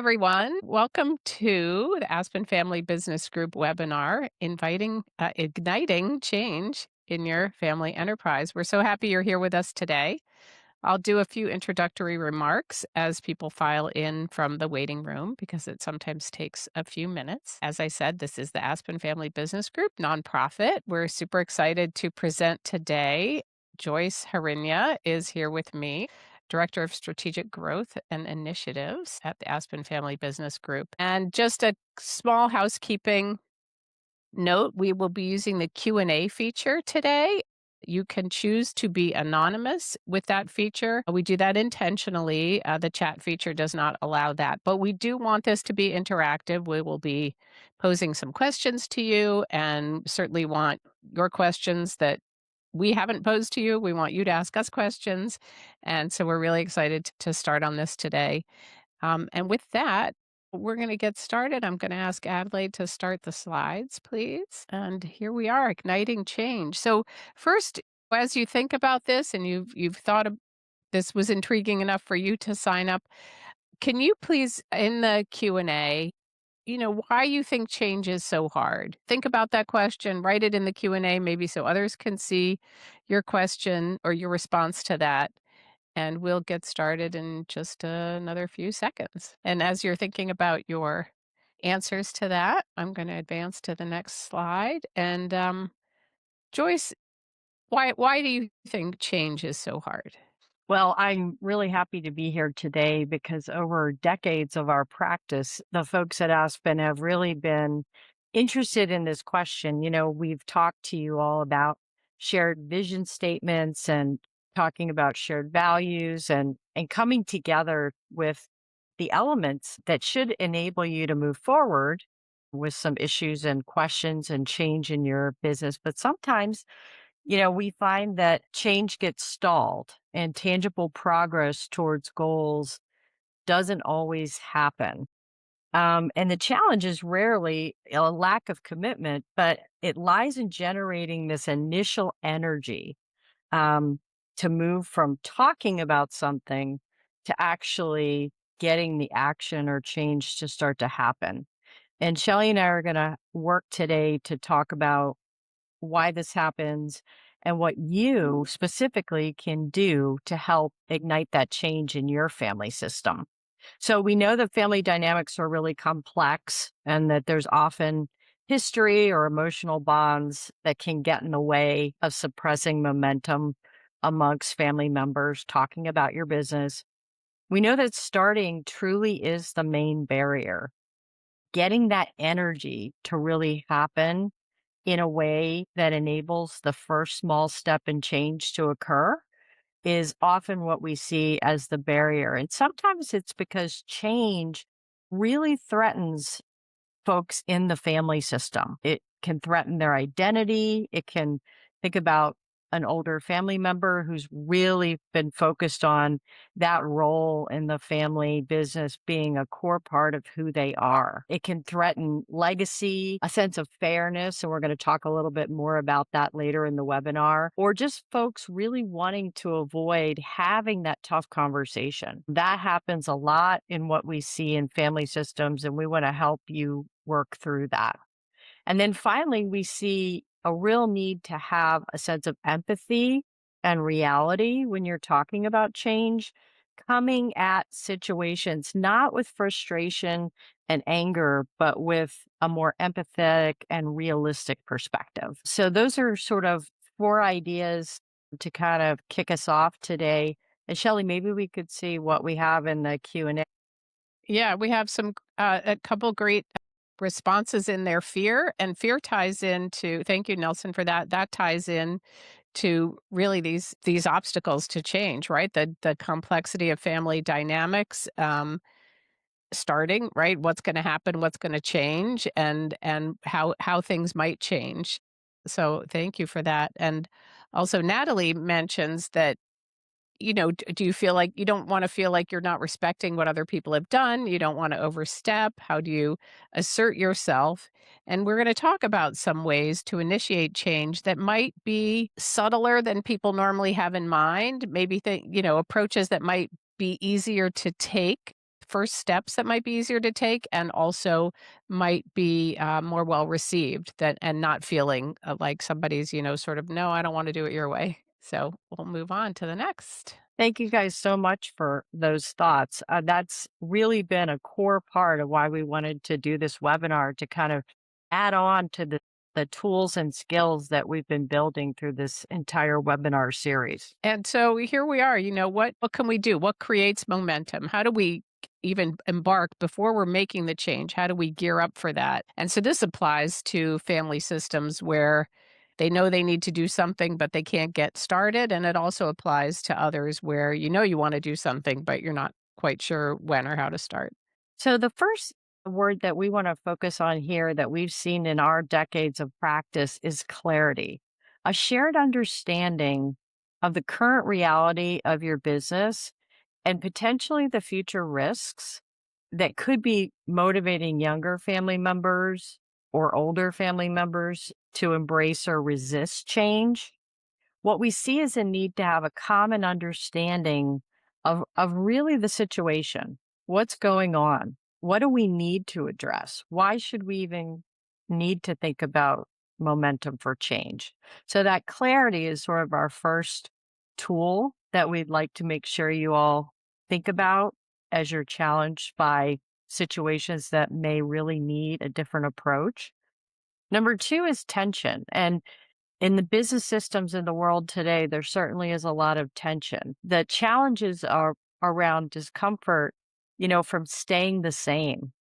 everyone. Welcome to the Aspen Family Business Group webinar, igniting change in your family enterprise. We're so happy you're here with us today. I'll do a few introductory remarks as people file in from the waiting room because it sometimes takes a few minutes. As I said, this is the Aspen Family Business Group nonprofit. We're super excited to present today. Joyce Hrinya is here with me, Director of Strategic Growth and Initiatives at the Aspen Family Business Group. And just a small housekeeping note, we will be using the Q&A feature today. You can choose to be anonymous with that feature. We do that intentionally. The chat feature does not allow that, but we do want this to be interactive. We will be posing some questions to you and certainly want your questions that we haven't posed to you. We want you to ask us questions. And so we're really excited to start on this today. And with that, we're going to get started. I'm going to ask Adelaide to start the slides, please. And here we are, igniting change. So first, as you think about this and you've thought of this was intriguing enough for you to sign up, can you please in the Q&A, why you think change is so hard? Think about that question, write it in the Q&A maybe so others can see your question or your response to that. And we'll get started in just another few seconds. And as you're thinking about your answers to that, I'm going to advance to the next slide. And Joyce, why do you think change is so hard? Well, I'm really happy to be here today because over decades of our practice, the folks at Aspen have really been interested in this question. We've talked to you all about shared vision statements and talking about shared values and coming together with the elements that enable enable you to move forward with some issues and questions and change in your business. But sometimes we find that change gets stalled and tangible progress towards goals doesn't always happen. And the challenge is rarely a lack of commitment, but it lies in generating this initial energy um, to move from talking about something to actually getting the action or change to start to happen. And Shelley and I are going to work today to talk about why this happens and what you specifically can do to help ignite that change in your family system. So we know that family dynamics are really complex and that there's often history or emotional bonds that can get in the way of suppressing momentum amongst family members talking about your business. We know that starting truly is the main barrier. Getting that energy to really happen in a way that enables the first small step in change to occur is often what we see as the barrier. And sometimes it's because change really threatens folks in the family system. It can threaten their identity. It can think about an older family member who's really been focused on that role in the family business being a core part of who they are. It can threaten legacy, a sense of fairness, and we're going to talk a little bit more about that later in the webinar, or just folks really wanting to avoid having that tough conversation. That happens a lot in what we see in family systems, and we want to help you work through that. And then finally, we see a real need to have a sense of empathy and reality when you're talking about change, coming at situations not with frustration and anger, but with a more empathetic and realistic perspective. So those are sort of 4 ideas to kind of kick us off today. And Shelley, maybe we could see what we have in the Q&A. Yeah, we have a couple great responses in there. Fear, and fear ties into, thank you, Nelson, for that. That ties in to really these obstacles to change, right? The complexity of family dynamics, starting, right? What's going to happen, what's going to change, and how things might change. So thank you for that. And also Natalie mentions that do you feel like you don't want to feel like you're not respecting what other people have done? You don't want to overstep. How do you assert yourself? And we're going to talk about some ways to initiate change that might be subtler than people normally have in mind. Maybe approaches that might be easier to take first steps that might be easier to take and also might be more well received that and not feeling like somebody's, sort of, no, I don't want to do it your way. So we'll move on to the next. Thank you guys so much for those thoughts. That's really been a core part of why we wanted to do this webinar to kind of add on to the tools and skills that we've been building through this entire webinar series. And so here we are, what can we do? What creates momentum? How do we even embark before we're making the change? How do we gear up for that? And so this applies to family systems where they know they need to do something, but they can't get started. And it also applies to others where you want to do something, but you're not quite sure when or how to start. So, the first word that we want to focus on here that we've seen in our decades of practice is clarity, a shared understanding of the current reality of your business and potentially the future risks that could be motivating younger family members or older family members to embrace or resist change. What we see is a need to have a common understanding of really the situation. What's going on? What do we need to address? Why should we even need to think about momentum for change? So that clarity is sort of our first tool that we'd like to make sure you all think about as you're challenged by situations that may really need a different approach. Number two is tension. And in the business systems in the world today, there certainly is a lot of tension. The challenges are around discomfort, from staying the same.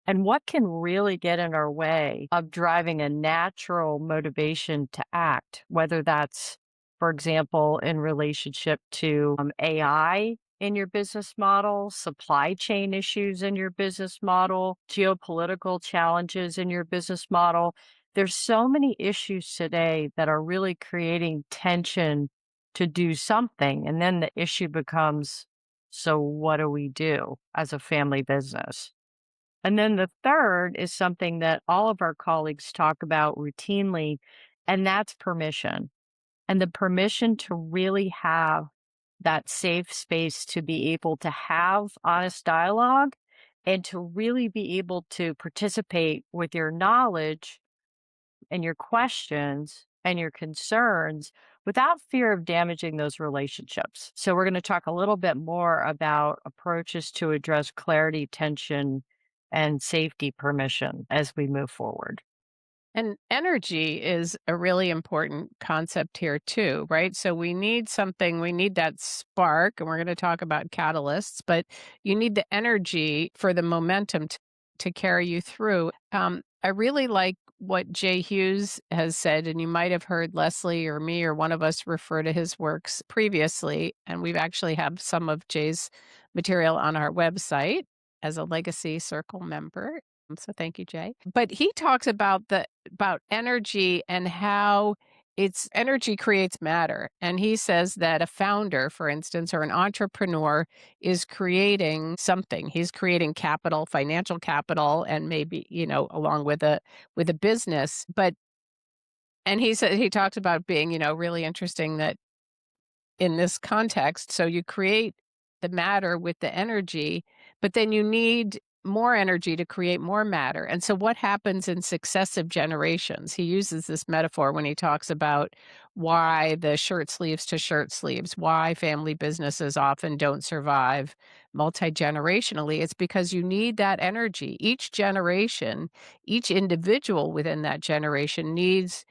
And what can really get in our way of driving a natural motivation to act, whether that's, for example, in relationship to AI in your business model, supply chain issues in your business model, geopolitical challenges in your business model. There's so many issues today that are really creating tension to do something. And then the issue becomes, so what do we do as a family business? And then the third is something that all of our colleagues talk about routinely, and that's permission. And the permission to really have that safe space to be able to have honest dialogue and to really be able to participate with your knowledge and your questions and your concerns without fear of damaging those relationships. So, we're going to talk a little bit more about approaches to address clarity, tension, and safety permission as we move forward. And energy is a really important concept here too, right? So we need that spark, and we're going to talk about catalysts, but you need the energy for the momentum to carry you through. I really like what Jay Hughes has said, and you might have heard Leslie or me or one of us refer to his works previously. And we've actually have some of Jay's material on our website as a Legacy Circle member. So thank you, Jay. But he talks about energy and how it's energy creates matter. And he says that a founder, for instance, or an entrepreneur is creating something. He's creating capital, financial capital, and maybe, along with a business. But and he talks about being, really interesting that in this context. So you create the matter with the energy, but then you need more energy to create more matter. And so what happens in successive generations? He uses this metaphor when he talks about why the shirt sleeves to shirt sleeves, why family businesses often don't survive multi-generationally. It's because you need that energy. Each generation, each individual within that generation needs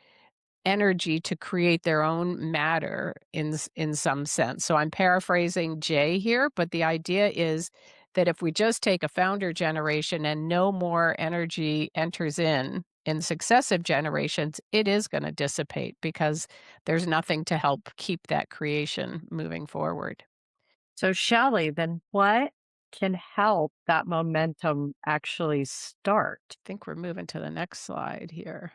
energy to create their own matter in some sense. So I'm paraphrasing Jay here, but the idea is that if we just take a founder generation and no more energy enters in successive generations, it is going to dissipate because there's nothing to help keep that creation moving forward. So, Shelley, then what can help that momentum actually start? I think we're moving to the next slide here.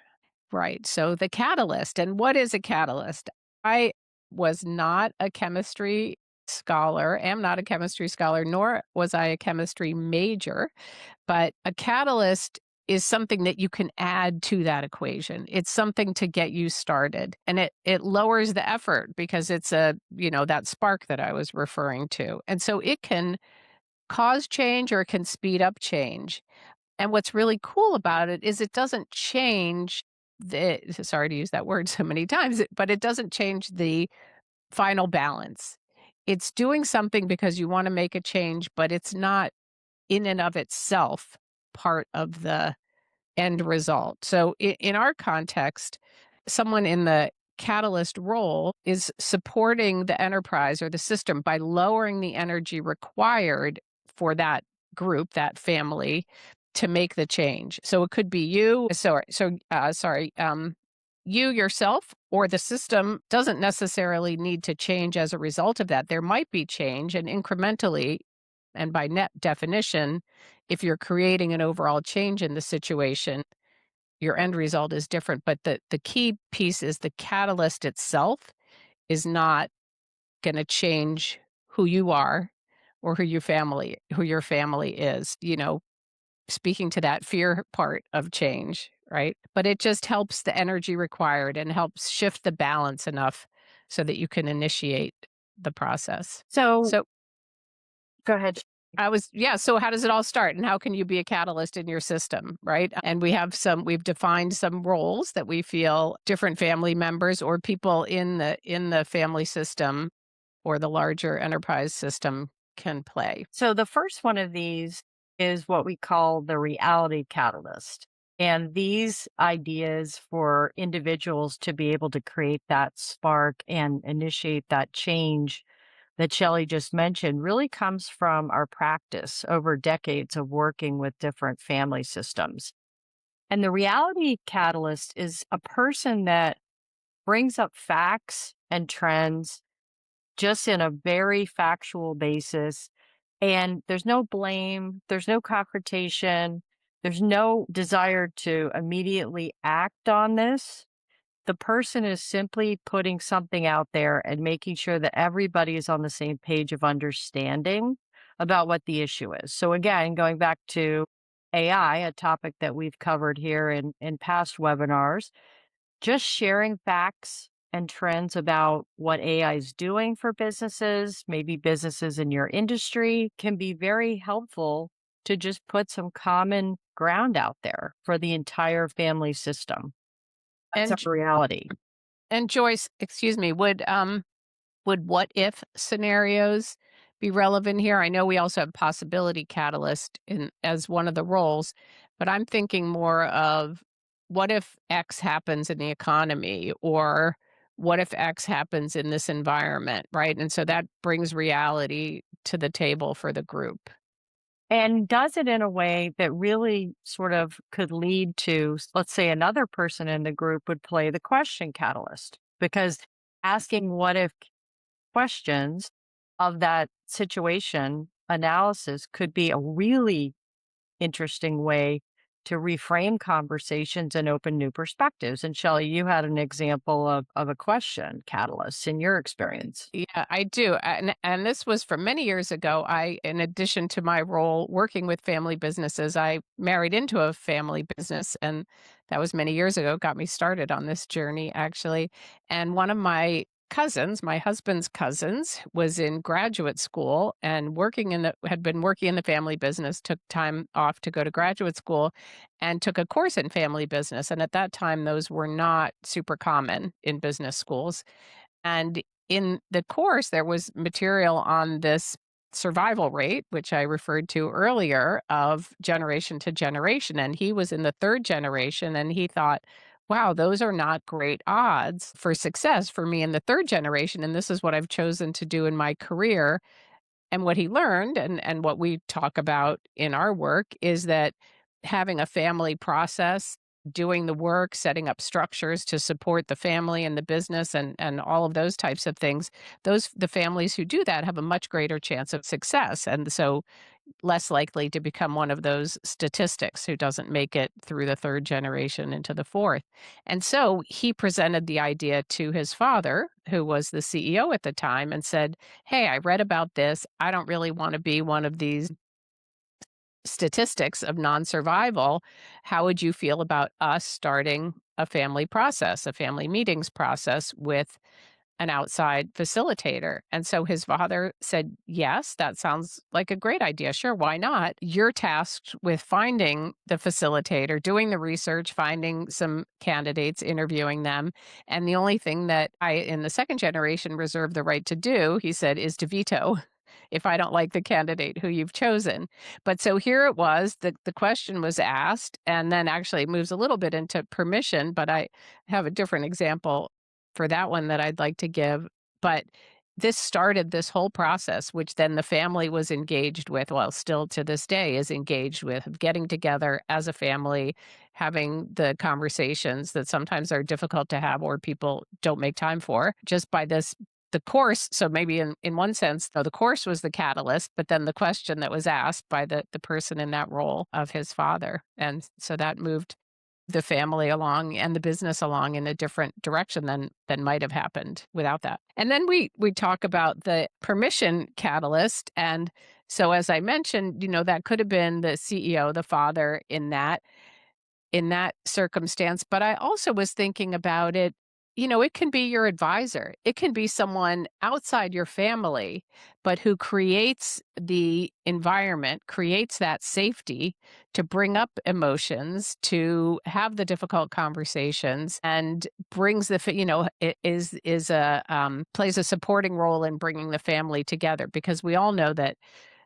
Right. So the catalyst, and what is a catalyst? I was not a chemistry scholar, am not a chemistry scholar, nor was I a chemistry major, but a catalyst is something that you can add to that equation. It's something to get you started, and it lowers the effort because it's that spark that I was referring to. And so it can cause change or it can speed up change. And what's really cool about it is it doesn't change the sorry to use that word so many times, but it doesn't change the final balance. It's doing something because you wanna make a change, but it's not in and of itself part of the end result. So in our context, someone in the catalyst role is supporting the enterprise or the system by lowering the energy required for that group, that family to make the change. So it could be you yourself or the system doesn't necessarily need to change as a result of that. There might be change and incrementally and by net definition, if you're creating an overall change in the situation, your end result is different. But the key piece is the catalyst itself is not going to change who you are or who your family is, speaking to that fear part of change, right? But it just helps the energy required and helps shift the balance enough so that you can initiate the process. So So go ahead. so how does it all start and how can you be a catalyst in your system, right? And we've defined some roles that we feel different family members or people in the family system or the larger enterprise system can play. So the first one of these is what we call the reality catalyst. And these ideas for individuals to be able to create that spark and initiate that change that Shelley just mentioned really comes from our practice over decades of working with different family systems. And the reality catalyst is a person that brings up facts and trends just in a very factual basis. And there's no blame, there's no confrontation, there's no desire to immediately act on this. The person is simply putting something out there and making sure that everybody is on the same page of understanding about what the issue is. So, again, going back to AI, a topic that we've covered here in past webinars, just sharing facts and trends about what AI is doing for businesses, maybe businesses in your industry, can be very helpful to just put some common ground out there for the entire family system. That's And a reality. and Joyce, excuse me, would what if scenarios be relevant here? I know we also have possibility catalyst in as one of the roles, but I'm thinking more of what if X happens in the economy or what if X happens in this environment, right? And so that brings reality to the table for the group. And does it in a way that really sort of could lead to, let's say, another person in the group would play the question catalyst because asking what if questions of that situation analysis could be a really interesting way to reframe conversations and open new perspectives. And Shelley, you had an example of a question catalyst in your experience. Yeah, I do. And this was from many years ago. In addition to my role working with family businesses, I married into a family business. And that was many years ago, got me started on this journey, actually. And one of my cousins, my husband's cousins, was in graduate school and had been working in the family business, took time off to go to graduate school and took a course in family business. And at that time, those were not super common in business schools. And in the course, there was material on this survival rate, which I referred to earlier, of generation to generation. And he was in the third generation, and he thought, wow, those are not great odds for success for me in the third generation. And this is what I've chosen to do in my career. And what he learned and what we talk about in our work is that having a family process, doing the work, setting up structures to support the family and the business and all of those types of things, the families who do that have a much greater chance of success. And so less likely to become one of those statistics who doesn't make it through the third generation into the fourth. And so he presented the idea to his father, who was the CEO at the time, and said, hey, I read about this. I don't really want to be one of these statistics of non survival. How would you feel about us starting a family process, a family meetings process with an outside facilitator. And so his father said, yes, that sounds like a great idea. Sure, why not? You're tasked with finding the facilitator, doing the research, finding some candidates, interviewing them. And the only thing that I, in the second generation, reserve the right to do, he said, is to veto if I don't like the candidate who you've chosen. But so here it was, the question was asked, and then actually it moves a little bit into permission, but I have a different example for that one that I'd like to give. But this started this whole process, which then the family was engaged with, well, still to this day is engaged with, of getting together as a family, having the conversations that sometimes are difficult to have or people don't make time for, just by this the course. So maybe in one sense, though, the course was the catalyst, but then the question that was asked by the person in that role of his father. And so that moved the family along and the business along in a different direction than might have happened without that. And then we talk about the permission catalyst. And so as I mentioned, that could have been the CEO, the father in that circumstance. But I also was thinking about it, it can be your advisor. It can be someone outside your family, but who creates the environment, creates that safety to bring up emotions, to have the difficult conversations, and brings is a plays a supporting role in bringing the family together. Because we all know that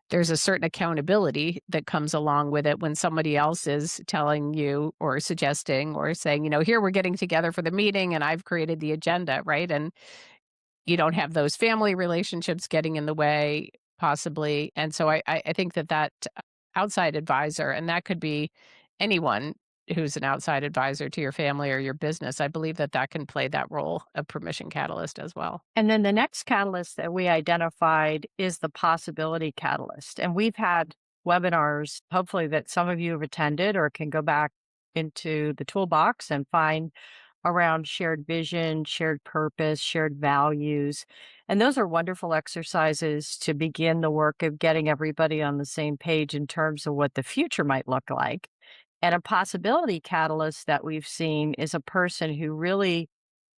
there's a certain accountability that comes along with it when somebody else is telling you or suggesting or saying, here we're getting together for the meeting and I've created the agenda, right? And you don't have those family relationships getting in the way, possibly. And so I think that outside advisor, and that could be anyone who's an outside advisor to your family or your business, I believe that can play that role of permission catalyst as well. And then the next catalyst that we identified is the possibility catalyst. And we've had webinars, hopefully, that some of you have attended or can go back into the toolbox and find around shared vision, shared purpose, shared values. And those are wonderful exercises to begin the work of getting everybody on the same page in terms of what the future might look like. And a possibility catalyst that we've seen is a person who really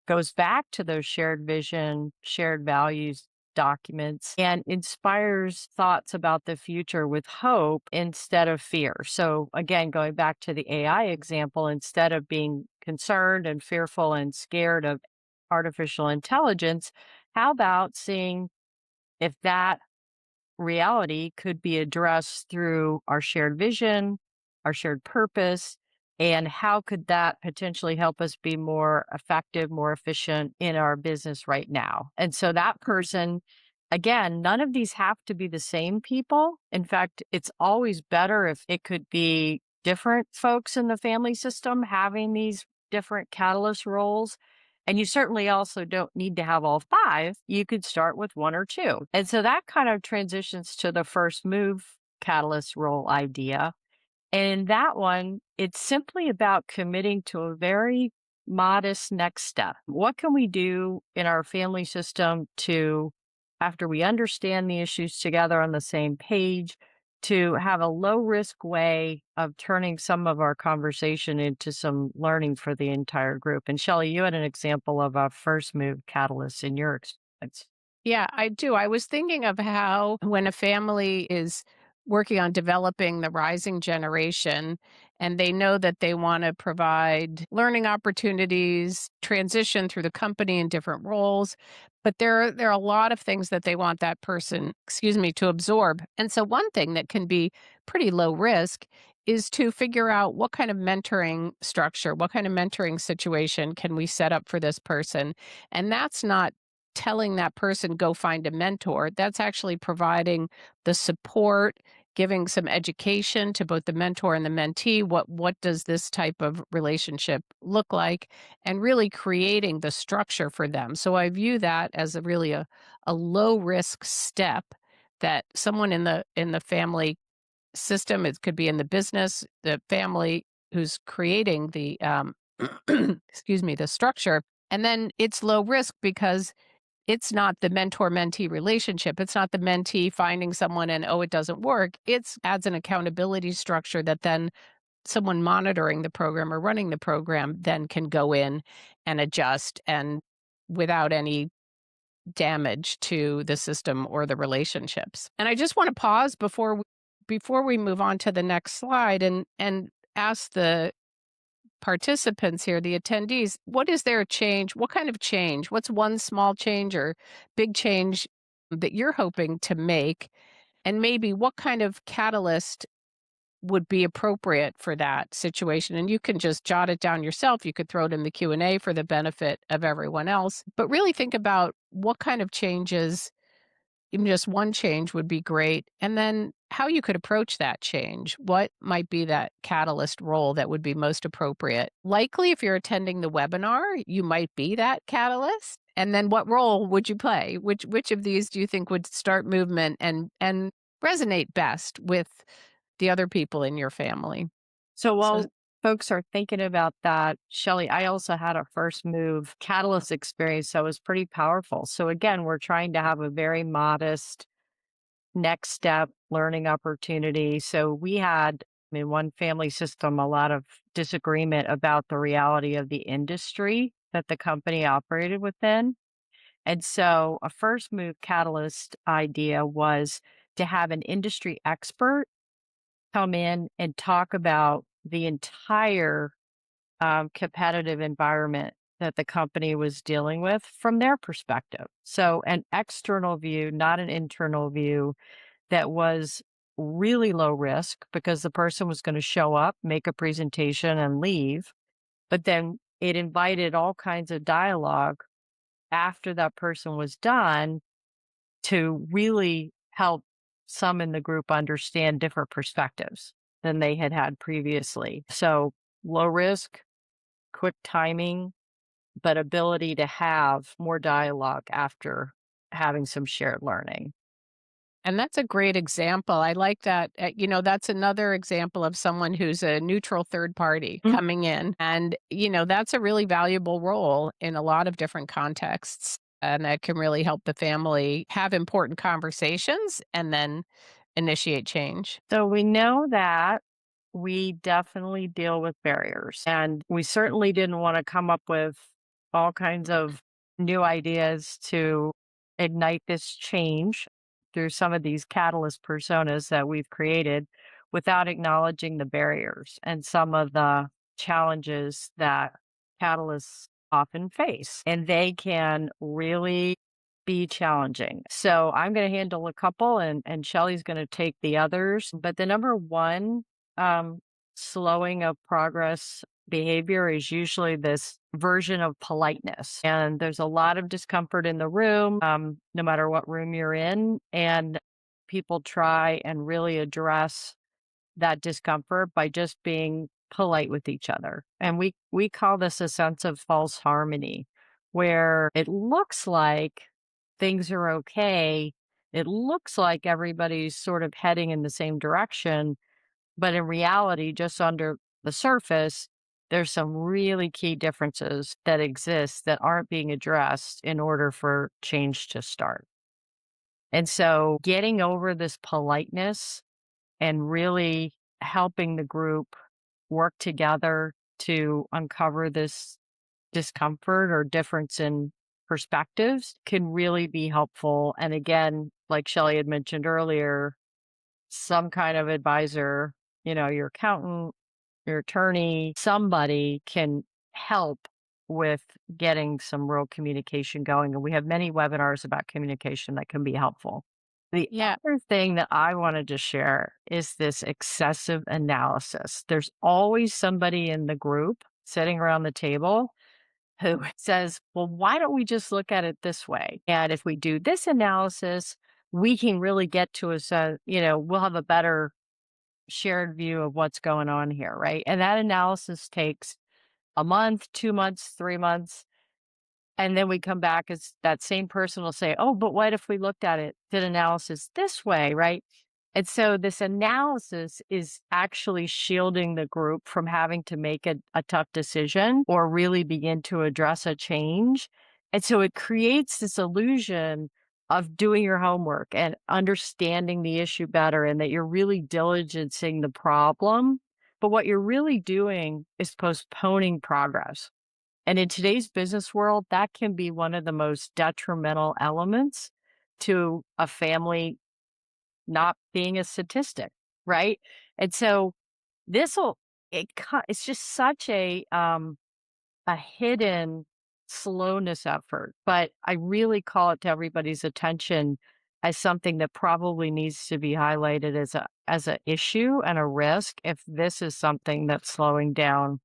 goes back to those shared vision, shared values documents and inspires thoughts about the future with hope instead of fear. So, again, going back to the AI example, instead of being concerned and fearful and scared of artificial intelligence, how about seeing if that reality could be addressed through our shared vision, our shared purpose, and how could that potentially help us be more effective, more efficient in our business right now? And so that person, again, none of these have to be the same people. In fact, it's always better if it could be different folks in the family system having these different catalyst roles. And you certainly also don't need to have all five. You could start with one or two. And so that kind of transitions to the first move catalyst role idea. And in that one, it's simply about committing to a very modest next step. What can we do in our family system to, after we understand the issues together on the same page, to have a low risk way of turning some of our conversation into some learning for the entire group? And Shelley, you had an example of a first move catalyst in your experience. Yeah, I do. I was thinking of how when a family is working on developing the rising generation and they know that they want to provide learning opportunities, transition through the company in different roles, but there are a lot of things that they want that person, excuse me, to absorb. And so one thing that can be pretty low risk is to figure out what kind of mentoring structure, what kind of mentoring situation can we set up for this person. And that's not telling that person go find a mentor. That's actually providing the support, giving some education to both the mentor and the mentee. What does this type of relationship look like? And really creating the structure for them. So I view that as a low risk step that someone in the family system, it could be in the business, the family who's creating the excuse me, the structure. And then it's low risk because it's not the mentor-mentee relationship. It's not the mentee finding someone and, oh, it doesn't work. It's adds an accountability structure that then someone monitoring the program or running the program then can go in and adjust and without any damage to the system or the relationships. And I just want to pause before we move on to the next slide and ask the participants here, the attendees, what is there a change? What kind of change? What's one small change or big change that you're hoping to make? And maybe what kind of catalyst would be appropriate for that situation? And you can just jot it down yourself. You could throw it in the Q&A for the benefit of everyone else. But really think about what kind of changes, even just one change would be great. And then how you could approach that change. What might be that catalyst role that would be most appropriate? Likely, if you're attending the webinar, you might be that catalyst. And then what role would you play? Which of these do you think would start movement and resonate best with the other people in your family? So So while folks are thinking about that, Shelley, I also had a first move catalyst experience that was pretty powerful. So again, we're trying to have a very modest next step learning opportunity. So we had, in one family system, a lot of disagreement about the reality of the industry that the company operated within. And so a first move catalyst idea was to have an industry expert come in and talk about the entire competitive environment that the company was dealing with from their perspective. So, an external view, not an internal view, that was really low risk because the person was going to show up, make a presentation, and leave. But then it invited all kinds of dialogue after that person was done to really help some in the group understand different perspectives than they had had previously. So, low risk, quick timing, but ability to have more dialogue after having some shared learning. and that's a great example. I like that. That's another example of someone who's a neutral third party Mm. coming in. And, that's a really valuable role in a lot of different contexts. And that can really help the family have important conversations and then initiate change. So we know that we definitely deal with barriers, and we certainly didn't want to come up with all kinds of new ideas to ignite this change through some of these catalyst personas that we've created without acknowledging the barriers and some of the challenges that catalysts often face. And they can really be challenging. So I'm going to handle a couple and Shelley's going to take the others. But the number one um, slowing of progress behavior is usually this version of politeness. And there's a lot of discomfort in the room, no matter what room you're in. And people try and really address that discomfort by just being polite with each other. And we call this a sense of false harmony, where it looks like things are okay. It looks like everybody's sort of heading in the same direction, but in reality, just under the surface, there's some really key differences that exist that aren't being addressed in order for change to start. And so getting over this politeness and really helping the group work together to uncover this discomfort or difference in perspectives can really be helpful. And again, like Shelley had mentioned earlier, some kind of advisor, your accountant, your attorney, somebody can help with getting some real communication going. And we have many webinars about communication that can be helpful. The Yeah. other thing that I wanted to share is this excessive analysis. There's always somebody in the group sitting around the table who says, well, why don't we just look at it this way? And if we do this analysis, we can really get to we'll have a better shared view of what's going on here, right? And that analysis takes a month, 2 months, 3 months. And then we come back as that same person will say, oh, but what if we looked at it, did analysis this way, right? And so this analysis is actually shielding the group from having to make a tough decision or really begin to address a change. And so it creates this illusion of doing your homework and understanding the issue better and that you're really diligencing the problem. But what you're really doing is postponing progress. And in today's business world, that can be one of the most detrimental elements to a family not being a statistic, right? And so this'll it's just such a hidden slowness effort, but I really call it to everybody's attention as something that probably needs to be highlighted as a issue and a risk if this is something that's slowing down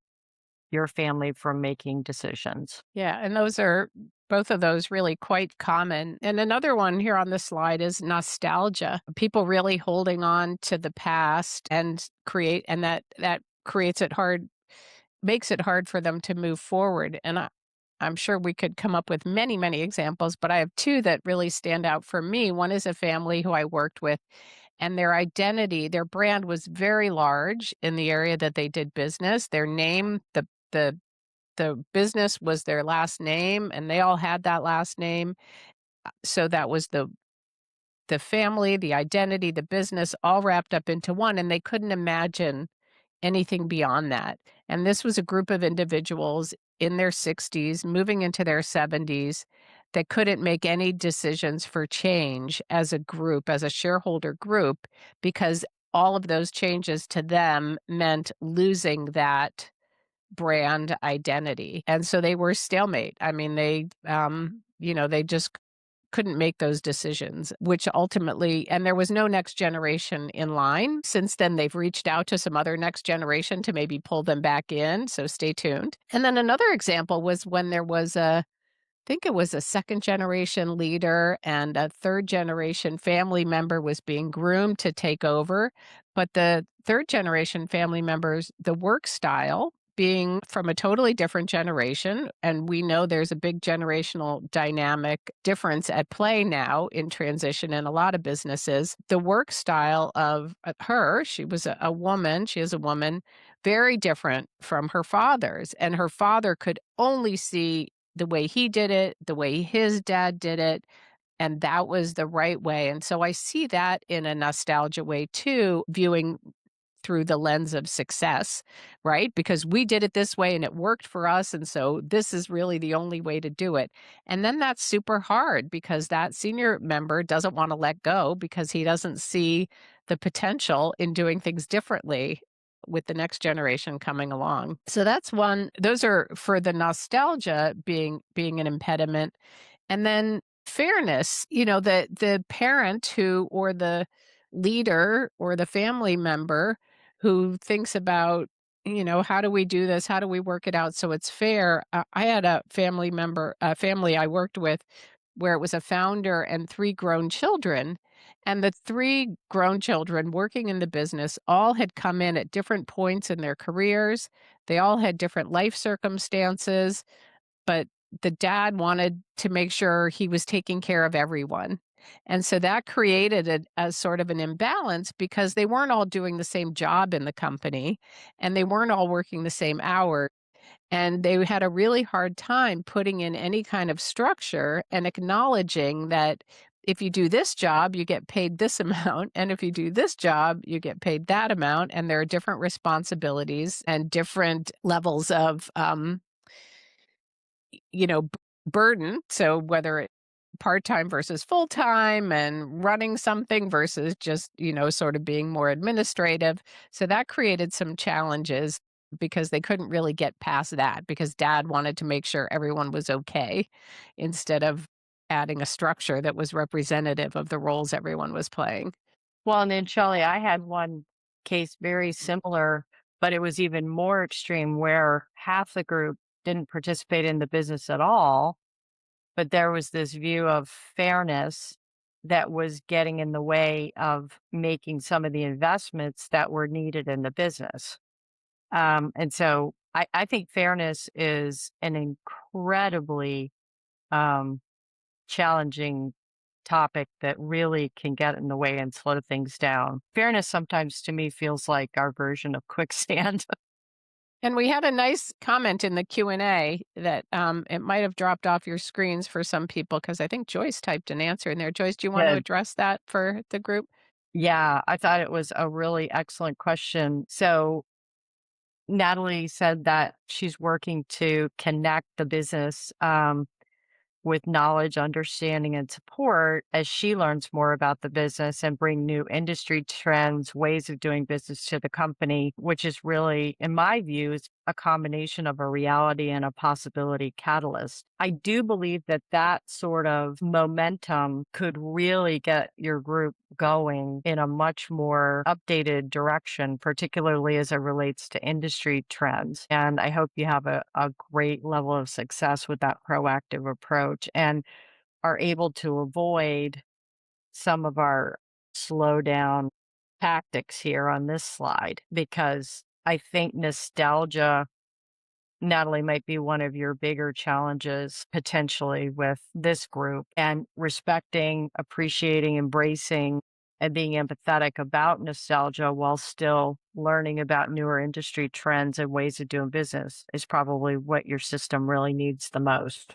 your family from making decisions. Yeah, and those are both of those really quite common. And another one here on the slide is nostalgia. People really holding on to the past and that creates it hard makes it hard for them to move forward. And I'm sure we could come up with many, many examples, but I have two that really stand out for me. One is a family who I worked with, and their identity, their brand was very large in the area that they did business. Their name, the business was their last name, and they all had that last name. So that was the family, the identity, the business all wrapped up into one, and they couldn't imagine anything beyond that. And this was a group of individuals in their 60s, moving into their 70s, that couldn't make any decisions for change as a group, as a shareholder group, because all of those changes to them meant losing that brand identity. And so they were stalemate. I mean, they just couldn't make those decisions, which ultimately, and there was no next generation in line. Since then, they've reached out to some other next generation to maybe pull them back in. So stay tuned. And then another example was when there was think it was a second generation leader and a third generation family member was being groomed to take over. But the third generation family members, the work style being from a totally different generation, and we know there's a big generational dynamic difference at play now in transition in a lot of businesses. The work style of her, she was a woman, she is a woman, very different from her father's. And her father could only see the way he did it, the way his dad did it, and that was the right way. And so I see that in a nostalgia way too, viewing through the lens of success, right? Because we did it this way and it worked for us. And so this is really the only way to do it. And then that's super hard because that senior member doesn't want to let go because he doesn't see the potential in doing things differently with the next generation coming along. So that's one. Those are for the nostalgia being an impediment. And then fairness, the parent who or the leader or the family member who thinks about, how do we do this? How do we work it out so it's fair? I had a family I worked with where it was a founder and three grown children. And the three grown children working in the business all had come in at different points in their careers. They all had different life circumstances, but the dad wanted to make sure he was taking care of everyone. And so that created a sort of an imbalance because they weren't all doing the same job in the company and they weren't all working the same hours. And they had a really hard time putting in any kind of structure and acknowledging that if you do this job, you get paid this amount. And if you do this job, you get paid that amount. And there are different responsibilities and different levels of burden. So whether it part-time versus full-time and running something versus just, sort of being more administrative. So that created some challenges because they couldn't really get past that because dad wanted to make sure everyone was okay instead of adding a structure that was representative of the roles everyone was playing. Well, and then Shelley, I had one case very similar, but it was even more extreme where half the group didn't participate in the business at all. But there was this view of fairness that was getting in the way of making some of the investments that were needed in the business. And so I think fairness is an incredibly um, challenging topic that really can get in the way and slow things down. Fairness sometimes to me feels like our version of quicksand. And we had a nice comment in the Q&A that it might have dropped off your screens for some people because I think Joyce typed an answer in there. Joyce, do you want to Yeah. address that for the group? Yeah, I thought it was a really excellent question. So Natalie said that she's working to connect the business with knowledge, understanding, and support as she learns more about the business and bring new industry trends, ways of doing business to the company, which is really, in my view, is a combination of a reality and a possibility catalyst. I do believe that that sort of momentum could really get your group going in a much more updated direction, particularly as it relates to industry trends. And I hope you have a great level of success with that proactive approach and are able to avoid some of our slow down tactics here on this slide because I think nostalgia, Natalie, might be one of your bigger challenges potentially with this group and respecting, appreciating, embracing, and being empathetic about nostalgia while still learning about newer industry trends and ways of doing business is probably what your system really needs the most.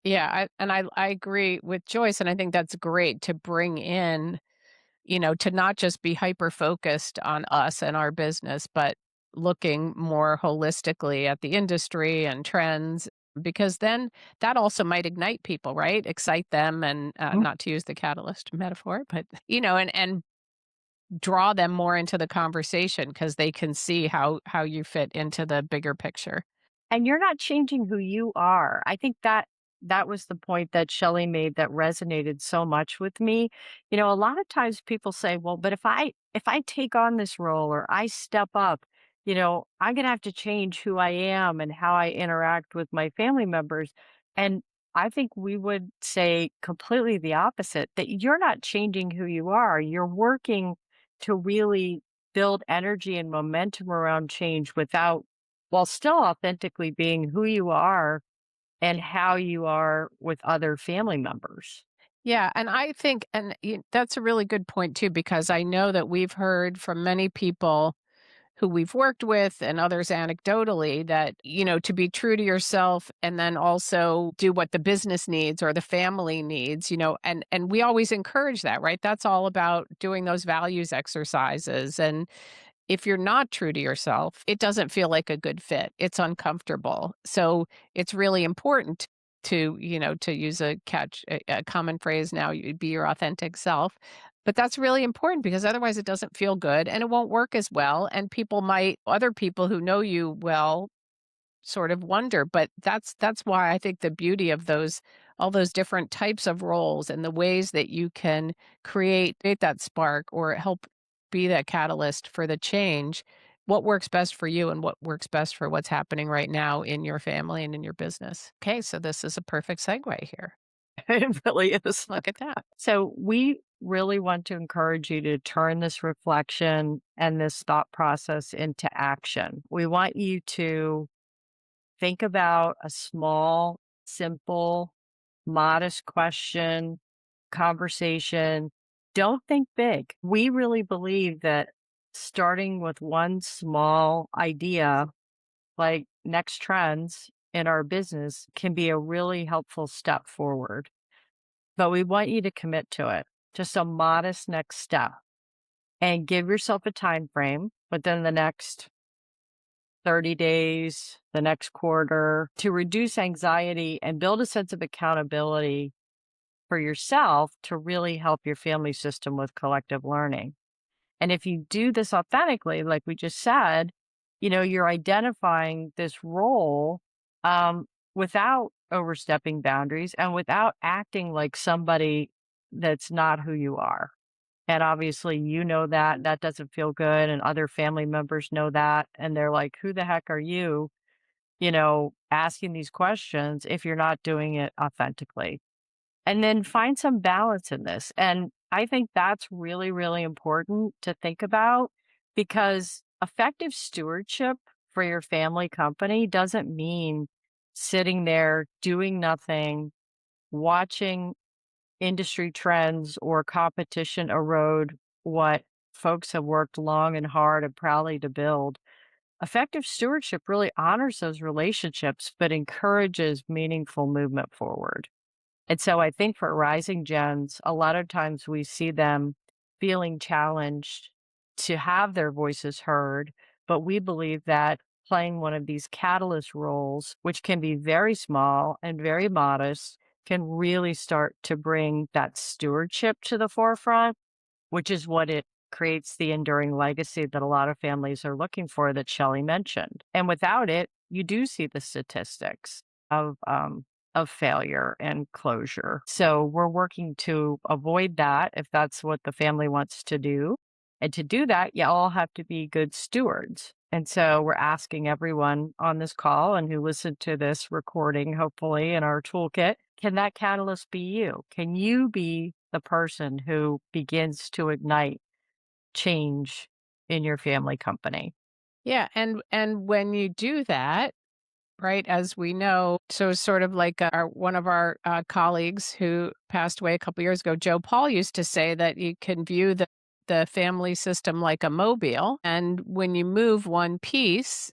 Yeah, I agree with Joyce, and I think that's great to bring in, to not just be hyper focused on us and our business, but looking more holistically at the industry and trends, because then that also might ignite people, right? Excite them, and Mhm. not to use the catalyst metaphor, but and draw them more into the conversation because they can see how you fit into the bigger picture. And you're not changing who you are. I think that that was the point that Shelley made that resonated so much with me. A lot of times people say, "Well, but if I take on this role or I step up, I'm going to have to change who I am and how I interact with my family members." And I think we would say completely the opposite, that you're not changing who you are. You're working to really build energy and momentum around change without while still authentically being who you are and how you are with other family members. Yeah, and I think that's a really good point too, because I know that we've heard from many people who we've worked with and others anecdotally that, to be true to yourself and then also do what the business needs or the family needs, and we always encourage that, right? That's all about doing those values exercises. And if you're not true to yourself, it doesn't feel like a good fit. It's uncomfortable. So it's really important to, to use a common phrase now, you be your authentic self. But that's really important because otherwise it doesn't feel good and it won't work as well. And other people who know you well sort of wonder, but that's why I think the beauty of those all those different types of roles and the ways that you can create that spark or help be that catalyst for the change, what works best for you and what works best for what's happening right now in your family and in your business. Okay, so this is a perfect segue here. It really is. Look at that. So, we really want to encourage you to turn this reflection and this thought process into action. We want you to think about a small, simple, modest question, conversation. Don't think big. We really believe that starting with one small idea, like next trends in our business, can be a really helpful step forward. But we want you to commit to it, just a modest next step, and give yourself a time frame within the next 30 days, the next quarter, to reduce anxiety and build a sense of accountability for yourself to really help your family system with collective learning. And if you do this authentically, like we just said, you're identifying this role without overstepping boundaries and without acting like somebody that's not who you are. And obviously, that that doesn't feel good. And other family members know that. And they're like, who the heck are you, asking these questions if you're not doing it authentically? And then find some balance in this. And I think that's really, really important to think about because effective stewardship for your family company doesn't mean sitting there doing nothing, watching industry trends or competition erode what folks have worked long and hard and proudly to build. Effective stewardship really honors those relationships, but encourages meaningful movement forward. And so I think for rising gens, a lot of times we see them feeling challenged to have their voices heard, but we believe that playing one of these catalyst roles, which can be very small and very modest, can really start to bring that stewardship to the forefront, which is what it creates the enduring legacy that a lot of families are looking for that Shelley mentioned. And without it, you do see the statistics of failure and closure. So we're working to avoid that if that's what the family wants to do. And to do that, you all have to be good stewards. And so we're asking everyone on this call and who listened to this recording, hopefully in our toolkit, can that catalyst be you? Can you be the person who begins to ignite change in your family company? Yeah, and when you do that, right, as we know, so sort of like our one of our colleagues who passed away a couple years ago, Joe Paul used to say that you can view the family system like a mobile, and when you move one piece,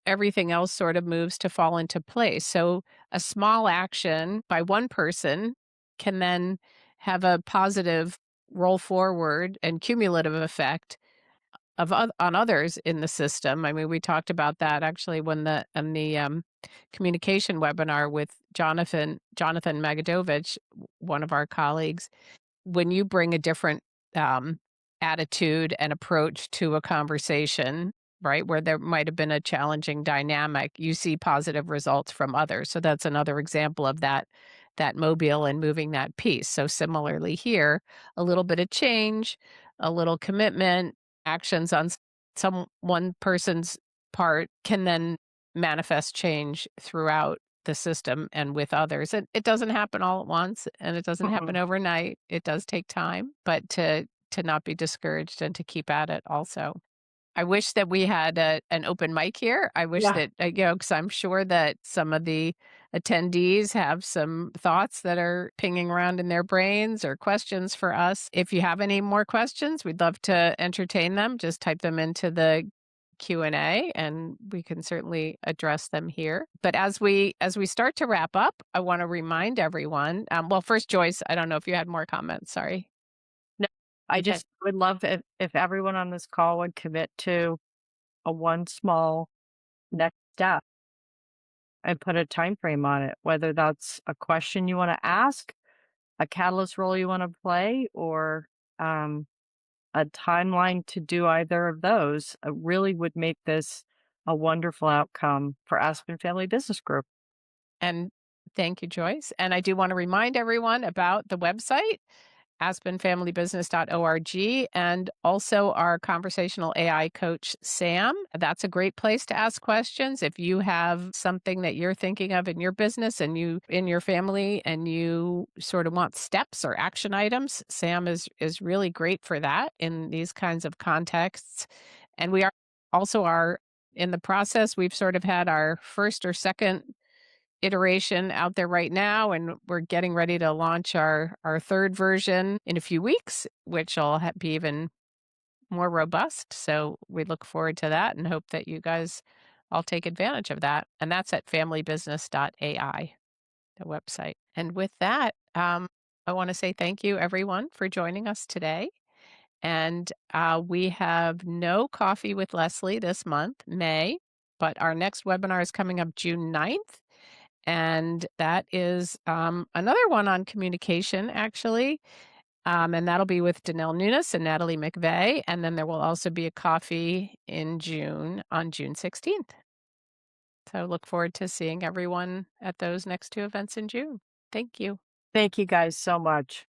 everything else sort of moves to fall into place. So a small action by one person can then have a positive roll forward and cumulative effect on others in the system. I mean, we talked about that actually when the communication webinar with Jonathan Magadovich, one of our colleagues. When you bring a different um, attitude and approach to a conversation, right, where there might have been a challenging dynamic, you see positive results from others. So that's another example of that mobile and moving that piece. So similarly here, a little bit of change, a little commitment, actions on some one person's part can then manifest change throughout the system and with others. It doesn't happen all at once and it doesn't happen Mm-mm. overnight. It does take time, but to not be discouraged and to keep at it also. I wish that we had an open mic here. I wish Yeah. that, because I'm sure that some of the attendees have some thoughts that are pinging around in their brains or questions for us. If you have any more questions, we'd love to entertain them. Just type them into the Q&A and we can certainly address them here. But as we start to wrap up, I want to remind everyone, well, first, Joyce, I don't know if you had more comments. Sorry. No, I Okay. just would love if everyone on this call would commit to a one small next step and put a time frame on it, whether that's a question you want to ask, a catalyst role you want to play, or um, a timeline to do either of those, really would make this a wonderful outcome for Aspen Family Business Group. And thank you, Joyce. And I do want to remind everyone about the website, aspenfamilybusiness.org, and also our conversational AI coach, Sam. That's a great place to ask questions. If you have something that you're thinking of in your business and you in your family and you sort of want steps or action items, Sam is really great for that in these kinds of contexts. And we are in the process, we've sort of had our first or second iteration out there right now, and we're getting ready to launch our third version in a few weeks, which will be even more robust. So we look forward to that and hope that you guys all take advantage of that. And that's at familybusiness.ai, the website. And with that, I want to say thank you, everyone, for joining us today. And we have no coffee with Leslie this month, May, but our next webinar is coming up June 9th. And that is another one on communication, actually. And that'll be with Danelle Nunes and Natalie McVeigh. And then there will also be a coffee in June on June 16th. So look forward to seeing everyone at those next two events in June. Thank you. Thank you guys so much.